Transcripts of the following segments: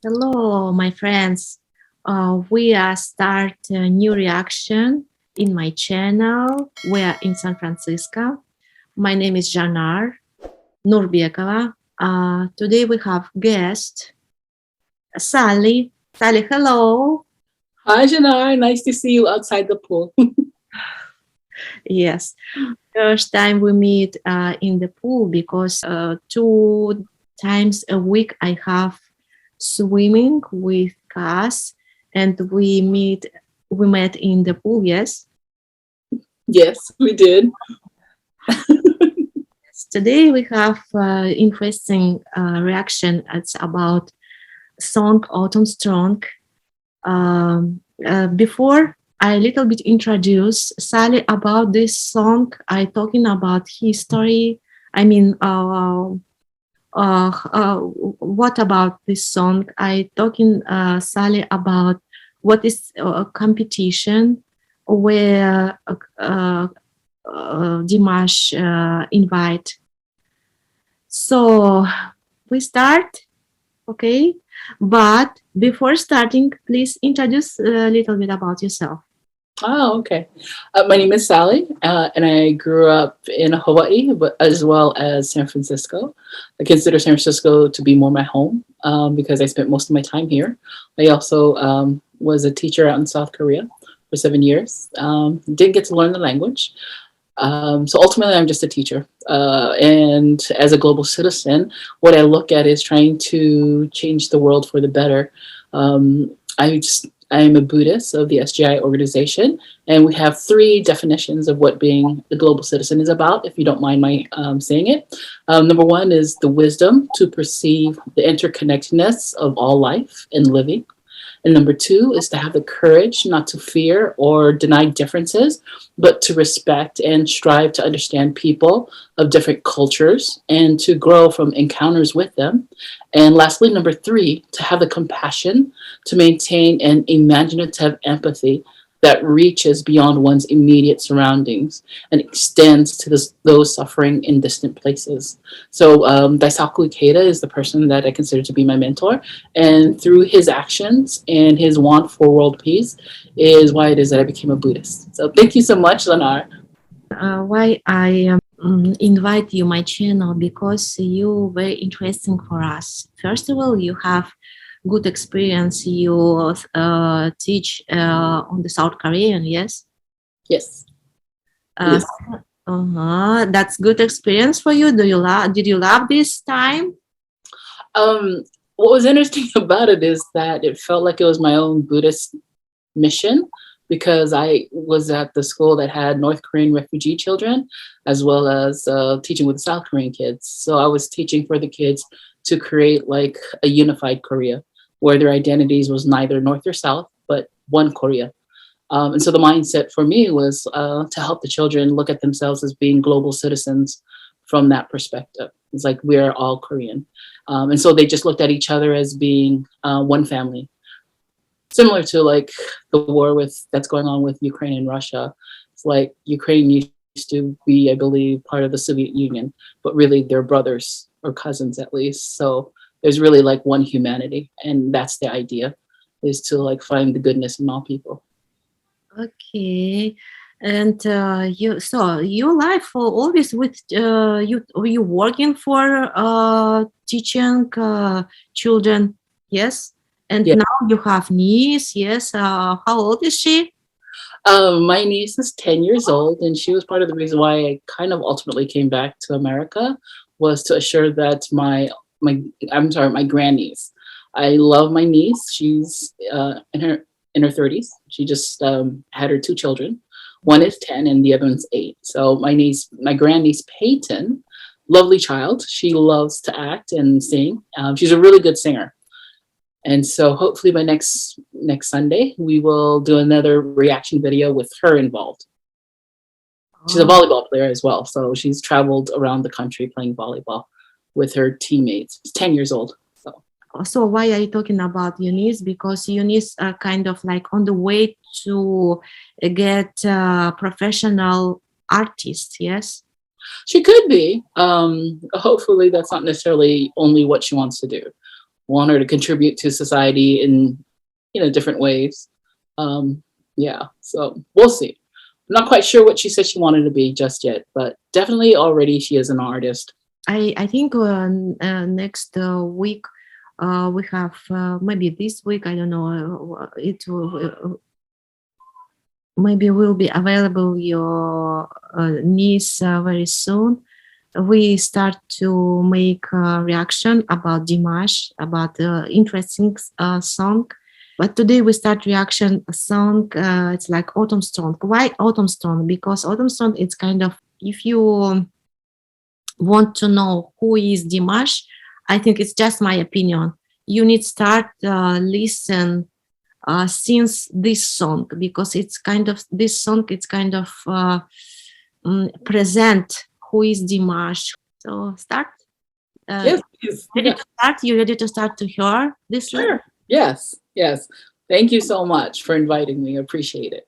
Hello, my friends. We are start a new reaction in my channel. We are in San Francisco. My name is Janar Nurbekova. Today we have guest Sally. Sally, hello. Hi, Janar. Nice to see you outside the pool. Yes, first time we meet in the pool because 2 times a week I have swimming with Cass, and we met in the pool. Yes. Yes, we did. Today we have interesting reaction. It's about song Autumn Strong. Before I little bit introduce Sally about this song, I talking about history. I mean, what about this song? I talking Sally about what is competition where Dimash invite. So we start, okay? But before starting, please introduce a little bit about yourself. Oh, okay. My name is Sally, and I grew up in Hawaii, but as well as San Francisco. I consider San Francisco to be more my home because I spent most of my time here. I also was a teacher out in South Korea for 7 years. Did get to learn the language. So ultimately, I'm just a teacher. And as a global citizen, what I look at is trying to change the world for the better. I am a Buddhist of the SGI organization, and we have 3 definitions of what being a global citizen is about, if you don't mind my saying it. Number 1 is the wisdom to perceive the interconnectedness of all life and living. And number 2 is to have the courage not to fear or deny differences, but to respect and strive to understand people of different cultures and to grow from encounters with them. And lastly, number 3, to have the compassion to maintain an imaginative empathy that reaches beyond one's immediate surroundings and extends to those suffering in distant places. So Daisaku Ikeda is the person that I consider to be my mentor. And through his actions and his want for world peace is why it is that I became a Buddhist. So thank you so much, Lenar. Why I invite you my channel, because you very interesting for us. First of all, you have good experience. You teach on the South Korean, yes? Yes. Yes. That's good experience for you. Did you love this time? What was interesting about it is that it felt like it was my own Buddhist mission, because I was at the school that had North Korean refugee children, as well as teaching with South Korean kids. So I was teaching for the kids to create like a unified Korea, where their identities was neither North or South, but one Korea. And so the mindset for me was to help the children look at themselves as being global citizens from that perspective. It's like we're all Korean. And so they just looked at each other as being one family. Similar to like the war that's going on with Ukraine and Russia. It's like Ukraine used to be, I believe, part of the Soviet Union, but really they're brothers or cousins at least. So there's really like one humanity, and that's the idea, is to like find the goodness in all people. Okay. And your life always with you working for teaching children, yes? And Yeah. now you have niece, yes. How old is she? My niece is 10 years old, and she was part of the reason why I kind of ultimately came back to America, was to assure that my grandniece. I love my niece. She's in her 30s. She just had her 2 children. One is 10 and the other one's 8. So my grandniece Peyton, lovely child. She loves to act and sing. She's a really good singer. And so hopefully by next Sunday, we will do another reaction video with her involved. She's a volleyball player as well. So she's traveled around the country playing volleyball with her teammates. She's 10 years old. So why are you talking about Eunice? Because Eunice are kind of like on the way to get a professional artist, yes? She could be. Hopefully that's not necessarily only what she wants to do. want her to contribute to society in different ways. Yeah, so we'll see. I'm not quite sure what she said she wanted to be just yet, but definitely already she is an artist. I think next week we have maybe this week, I don't know, it will maybe will be available your niece very soon. We start to make a reaction about Dimash, about the interesting song. But today we start reaction song. It's like Autumn Storm. Why Autumn Storm? Because Autumn Storm, it's kind of, if you want to know who is Dimash, I think it's just my opinion. You need to start listen since this song, because it's kind of, this song, it's kind of present who is Dimash. So start. Yes, please. Ready to start? You ready to start to hear this? Sure. Yes, yes. Thank you so much for inviting me. I appreciate it.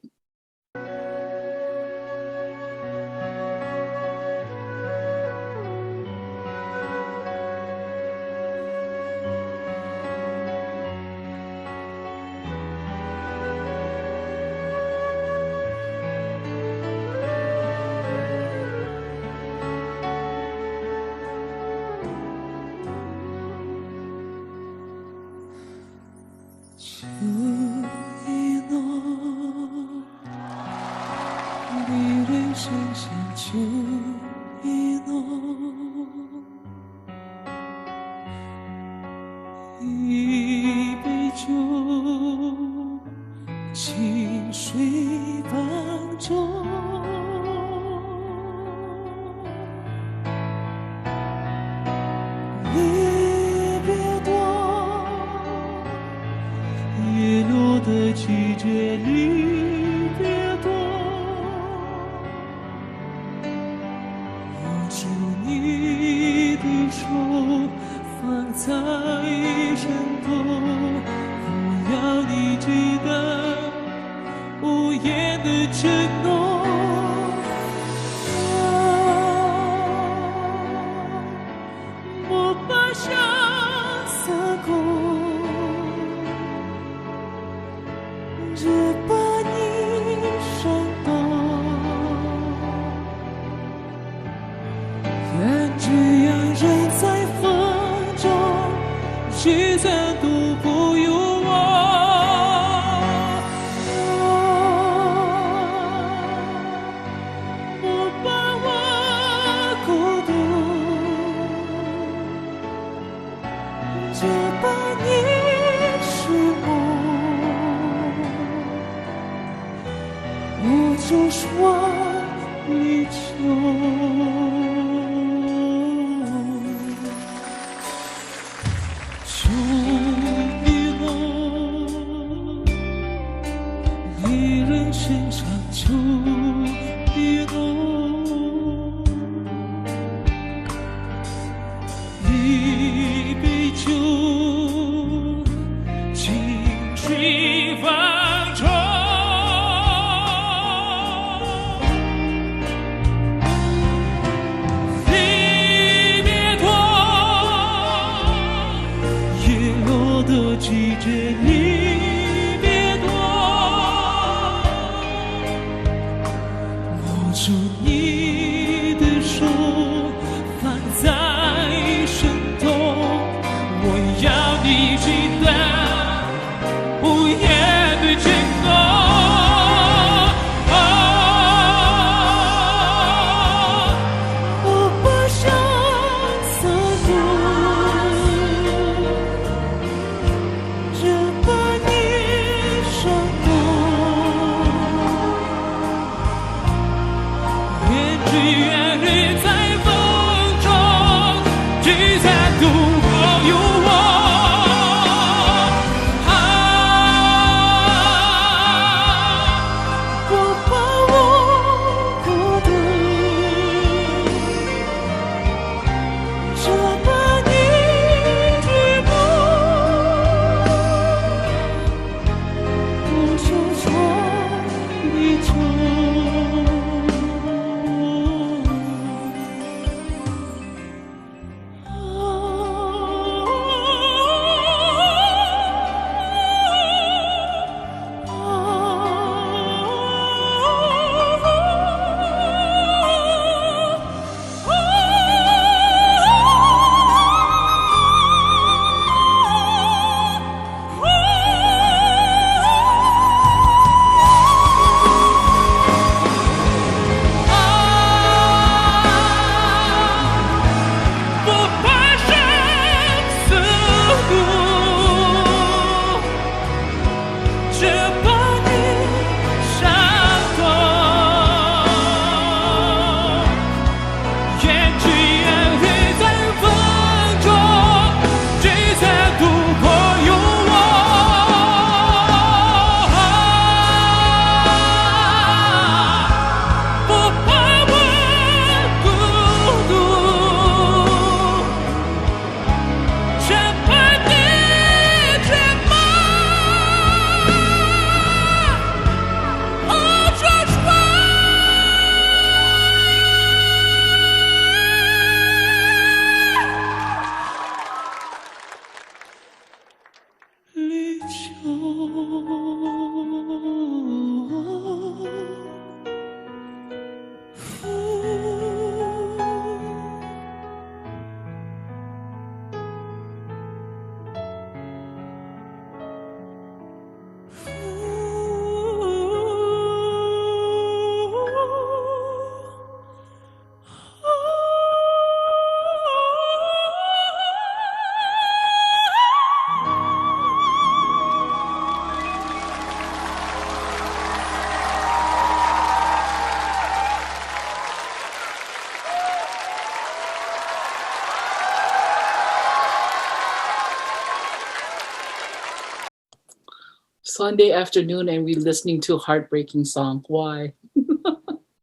Sunday afternoon and we listening to a heartbreaking song. Why?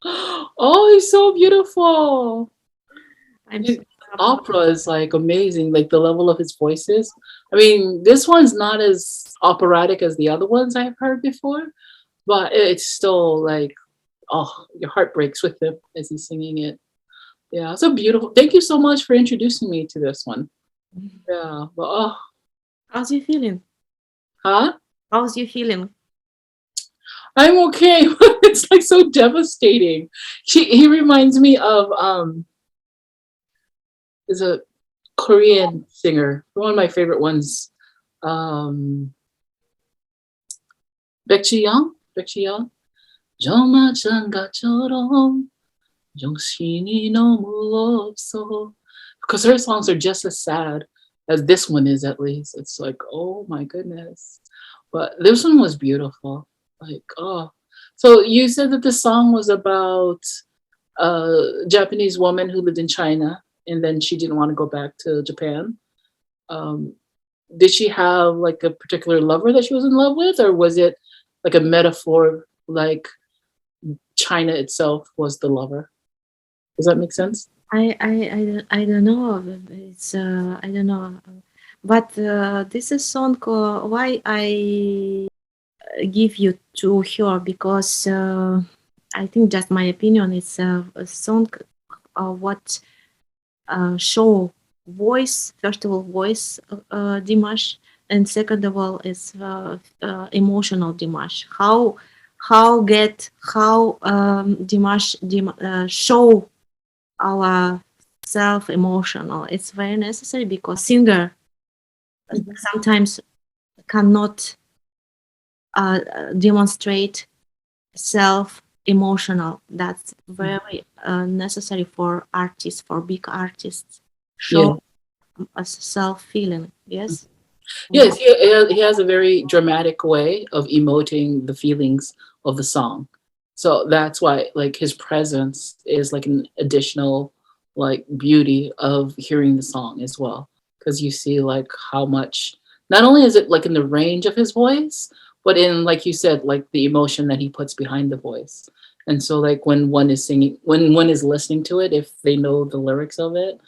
Oh, it's so beautiful. His opera is like amazing, like the level of his voices. I mean, this one's not as operatic as the other ones I've heard before, but it's still like, oh, your heart breaks with him as he's singing it. Yeah, so beautiful. Thank you so much for introducing me to this one. Yeah, but oh, How's you feeling? huh? How's you feeling? I'm okay. It's like so devastating. He reminds me of is a Korean singer, one of my favorite ones. Baekji-young. 정말 장가처럼 정신이 너무 없어. Because her songs are just as sad as this one is, at least. It's like, oh my goodness. But this one was beautiful. Like, oh. So you said that the song was about a Japanese woman who lived in China and then she didn't want to go back to Japan. Did she have like a particular lover that she was in love with, or was it like a metaphor, like China itself was the lover? Does that make sense? I don't know. It's I don't know. But this is song. Why I give you to her, because I think just my opinion. It's a song. What show voice, first of all, voice Dimash, and second of all is emotional Dimash. How Dimash show our self emotional. It's very necessary because singer sometimes cannot demonstrate self emotional. That's very necessary for artists, for big artists. Show a self feeling. Yes. Yes, he has a very dramatic way of emoting the feelings of the song. So that's why like his presence is like an additional like beauty of hearing the song as well. Because you see like how much, not only is it like in the range of his voice, but in, like you said, like the emotion that he puts behind the voice. And so like when one is singing, when one is listening to it, if they know the lyrics of it,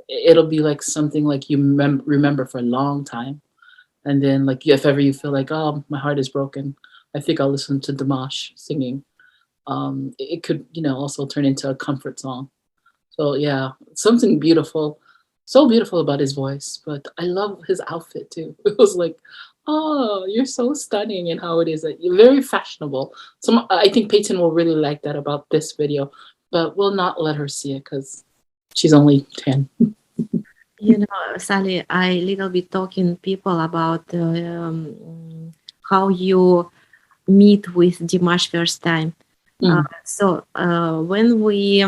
it'll be like something like you remember for a long time. And then like if ever you feel like, oh, my heart is broken, I think I'll listen to Dimash singing. It could, also turn into a comfort song. So yeah, something beautiful, so beautiful about his voice. But I love his outfit too. It was like, oh, you're so stunning in how it is. Like, you're very fashionable. So I think Peyton will really like that about this video, but we'll not let her see it because she's only 10. Sally, I little bit talking people about how you meet with Dimash first time. So when we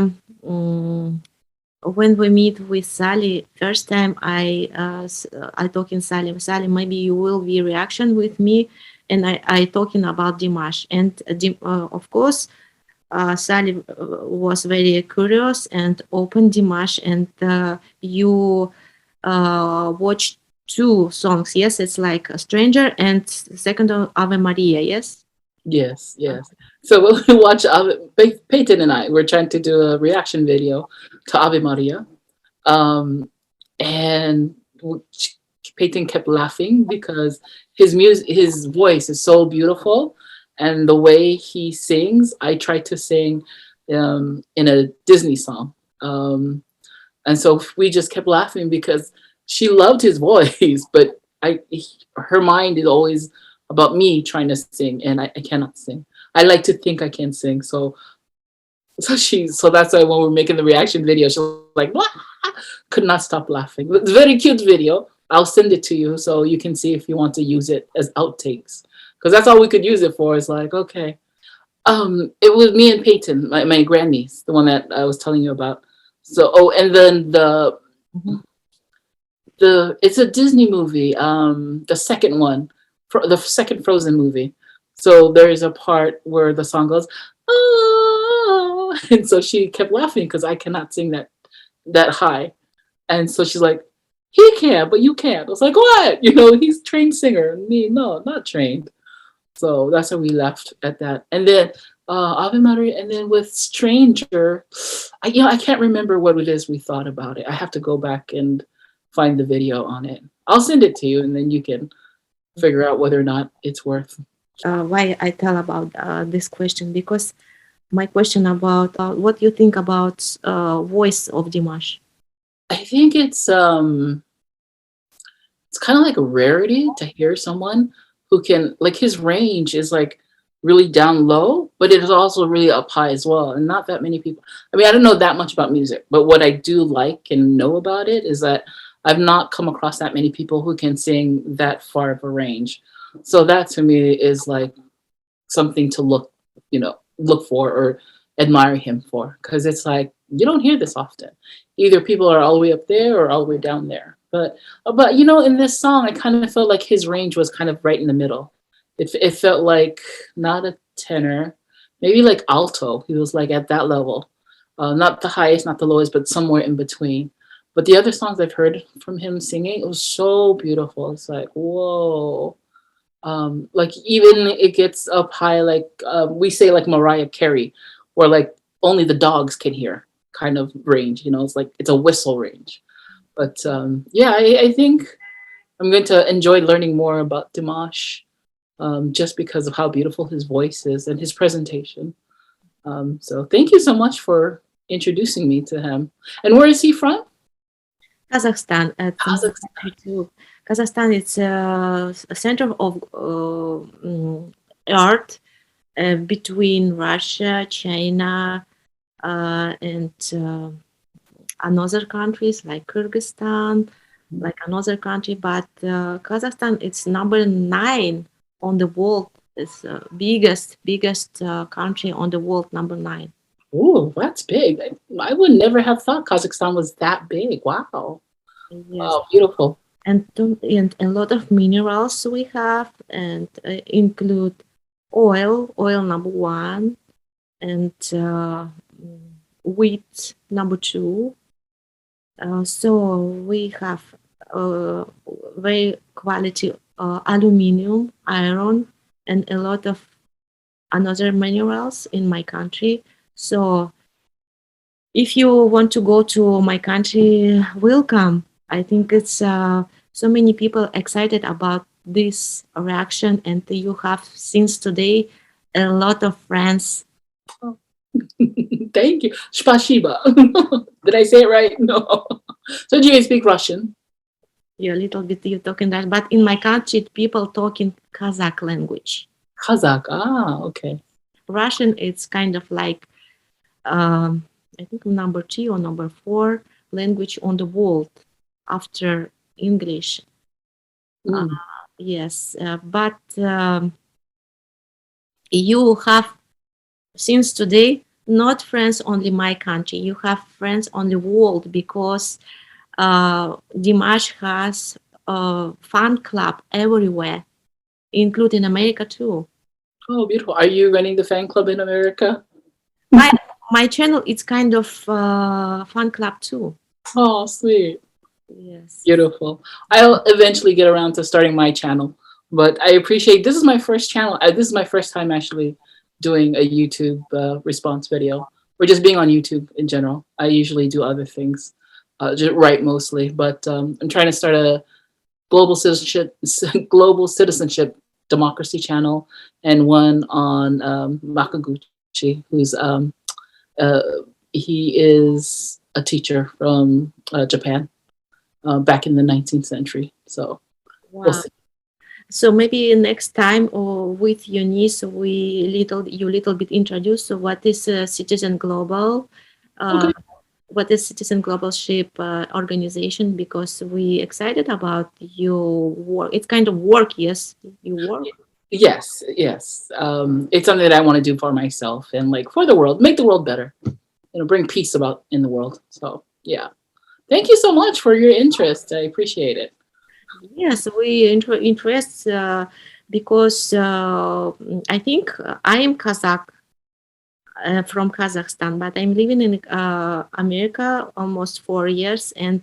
meet with Sally first time, I talking Sally, maybe you will be reaction with me, and I talking about Dimash, and of course Sally was very curious and open Dimash, and you watched two songs. Yes, it's like a stranger and second Ave Maria. Yes. Yes. So we'll watch Peyton and I. We're trying to do a reaction video to Ave Maria, and Peyton kept laughing because his voice is so beautiful, and the way he sings, I tried to sing in a Disney song, and so we just kept laughing because she loved his voice, but her mind is always about me trying to sing, and I cannot sing. I like to think I can sing, so that's why when we're making the reaction video, she's like, "Wah!" Could not stop laughing. It's a very cute video. I'll send it to you so you can see if you want to use it as outtakes, because that's all we could use it for. It's like, okay. It was me and Peyton, my grandniece, the one that I was telling you about. So, and then it's a Disney movie, the second one, the second Frozen movie. So there is a part where the song goes, oh, and so she kept laughing because I cannot sing that high. And so she's like, he can, but you can't. I was like, what? He's a trained singer. Me, no, not trained. So that's how we left at that. And then Ave Maria, and then with Stranger, I can't remember what it is we thought about it. I have to go back and find the video on it. I'll send it to you, and then you can figure out whether or not it's worth. Why I tell about this question, because my question about what you think about voice of Dimash. I think it's kind of like a rarity to hear someone who can, like, his range is like really down low, but it is also really up high as well. And not that many people, I mean, I don't know that much about music, but what I do like and know about it is that I've not come across that many people who can sing that far of a range. So that to me is like something to look for or admire him for, because it's like, you don't hear this often. Either people are all the way up there or all the way down there. But in this song, I kind of felt like his range was kind of right in the middle. It felt like not a tenor, maybe like alto. He was like at that level, not the highest, not the lowest, but somewhere in between. But the other songs I've heard from him singing, it was so beautiful. It's like, whoa. Like even it gets up high, like we say like Mariah Carey, where like only the dogs can hear kind of range. It's like it's a whistle range. But I think I'm going to enjoy learning more about Dimash, just because of how beautiful his voice is and his presentation. So thank you so much for introducing me to him. And where is he from? Kazakhstan. Kazakhstan. Kazakhstan is a center of art between Russia, China, and another countries like Kyrgyzstan, like another country. But Kazakhstan, it's number 9 on the world. It's biggest country on the world, number 9. Oh, that's big. I would never have thought Kazakhstan was that big. Wow. Yes. Wow, beautiful. And a lot of minerals we have, and include oil number 1, and wheat number 2. So we have very quality aluminum, iron, and a lot of another minerals in my country. So if you want to go to my country, welcome. I think it's so many people excited about this reaction, and you have since today a lot of friends. Thank you. Spasiba. Did I say it right? No. So do you speak Russian? Yeah, a little bit you talking that, but in my country, people talking Kazakh language. Kazakh. Ah, okay. Russian, it's kind of like I think number 3 or number 4 language on the world after English. Yes, but you have since today not friends only my country. You have friends on the world, because Dimash has a fan club everywhere, including America too. Oh, beautiful. Are you running the fan club in America? My channel is kind of fan club too. Oh, sweet. Yes. Beautiful. I'll eventually get around to starting my channel, but I appreciate, this is my first channel. This is my first time actually doing a YouTube response video, or just being on YouTube in general. I usually do other things, just write mostly, but I'm trying to start a global citizenship democracy channel, and one on Makaguchi, who's he is a teacher from Japan back in the 19th century. So We'll Wow. see. So maybe next time or with Eunice, you little bit introduce what is Citizen Global, uh, Okay. what is Citizen Globalship organization, because we excited about your work. It's kind of work, yes, you work. Yes, yes. It's something that I want to do for myself and like for the world, make the world better, bring peace about in the world. So yeah. Thank you so much for your interest. I appreciate it. Yes, we interest because I think I am Kazakh from Kazakhstan, but I'm living in America almost 4 years, and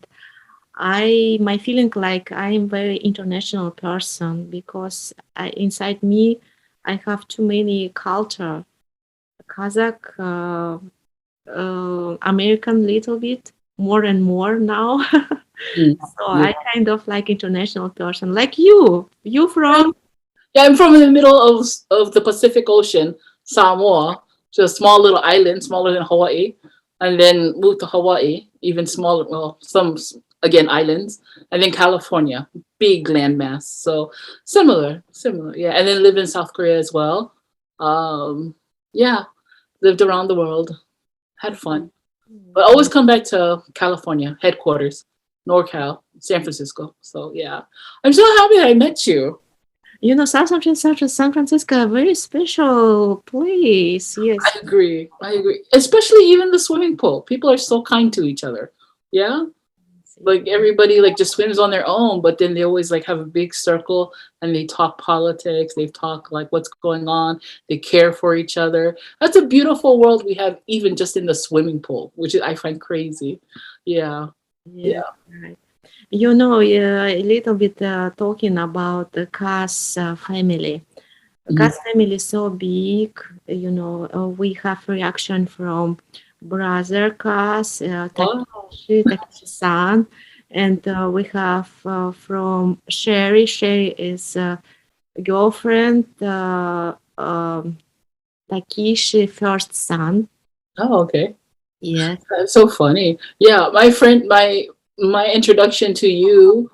my feeling like I'm very international person because inside me I have too many culture, Kazakh, American little bit more and more now. Mm, So yeah. I kind of like international person, like you. You from? Yeah, I'm from the middle of the Pacific Ocean, Samoa, just a small little island, smaller than Hawaii, and then moved to Hawaii, even smaller. Well, some again islands, and then California, big landmass. So similar, yeah. And then lived in South Korea as well. Yeah, lived around the world, had fun, but always come back to California headquarters, NorCal, San Francisco. So yeah, I'm so happy I met you. You know, San Francisco, a very special place. Yes. I agree. I agree. Especially even the swimming pool. People are so kind to each other. Yeah. Like everybody like just swims on their own, but then they always like have a big circle and they talk politics. They talk like what's going on. They care for each other. That's a beautiful world we have even just in the swimming pool, which I find crazy. Yeah. Yeah, right. You know, a little bit talking about the Kaz family. Mhm. Kaz family is so big. You know, we have reaction from brother Kaz, Wow. Takeshi-san, and we have from Sherry. Sherry is girlfriend Takeshi first son. Oh, okay. Yes. That's so funny. Yeah, my friend, my introduction to you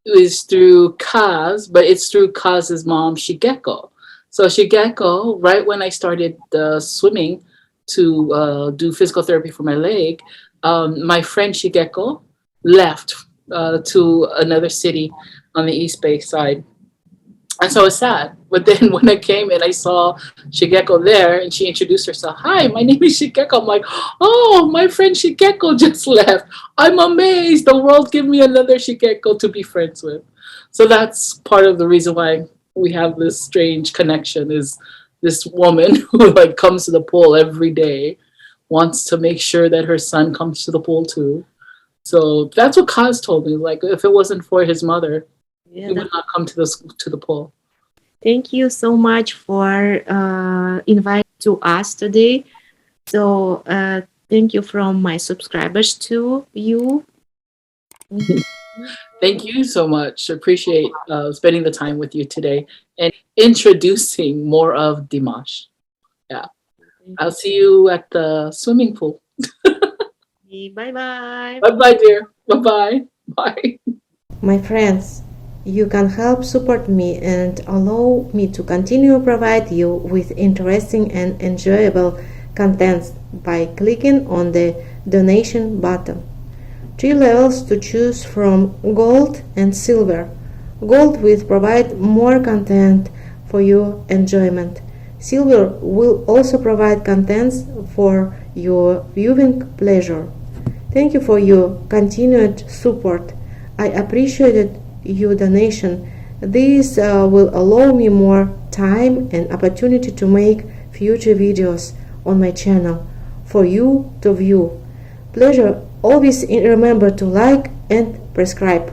is through Kaz, but it's through Kaz's mom, Shigeko. So Shigeko, right when I started swimming to do physical therapy for my leg, my friend Shigeko left to another city on the East Bay side. And so it's sad. But then when I came and I saw Shigeko there and she introduced herself, "Hi, my name is Shigeko." I'm like, "Oh, my friend Shigeko just left. I'm amazed. The world gave me another Shigeko to be friends with." So that's part of the reason why we have this strange connection is this woman who like comes to the pool every day, wants to make sure that her son comes to the pool too. So that's what Kaz told me. Like if it wasn't for his mother, Yeah, he would not come to the pool. thank you so much for inviting to us today. So thank you from my subscribers to you. Thank you so much. Appreciate spending the time with you today and introducing more of Dimash. Yeah. I'll see you at the swimming pool. Bye bye. Bye bye, dear. Bye bye. Bye. My friends, you can help support me and allow me to continue provide you with interesting and enjoyable contents by clicking on the donation button. 3 levels to choose from: gold and silver. Gold will provide more content for your enjoyment. Silver will also provide contents for your viewing pleasure. Thank you for your continued support. I appreciated your donation. This will allow me more time and opportunity to make future videos on my channel for you to view. Pleasure. Always remember to like and subscribe.